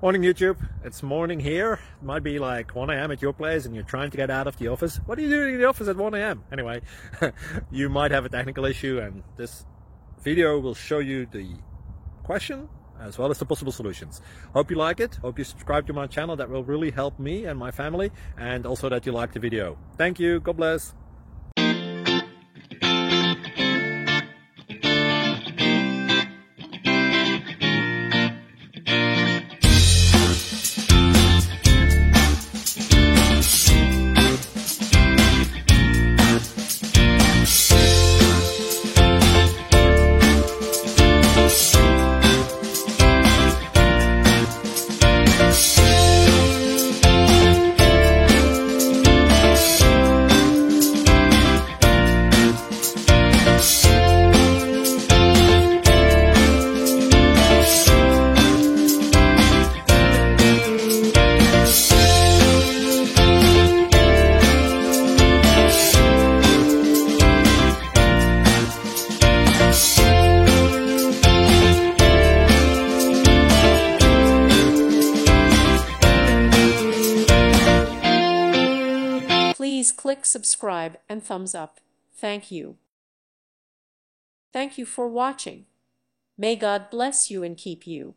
Morning YouTube, it's morning here. It might be like 1 a.m. at your place and you're trying to get out of the office. What are you doing in the office at 1 a.m.? Anyway, you might have a technical issue and this video will show you the question as well as the possible solutions. Hope you like it, hope you subscribe to my channel. That will really help me and my family, and also that you like the video. Thank you, God bless. Please click subscribe and thumbs up. Thank you. Thank you for watching. May God bless you and keep you.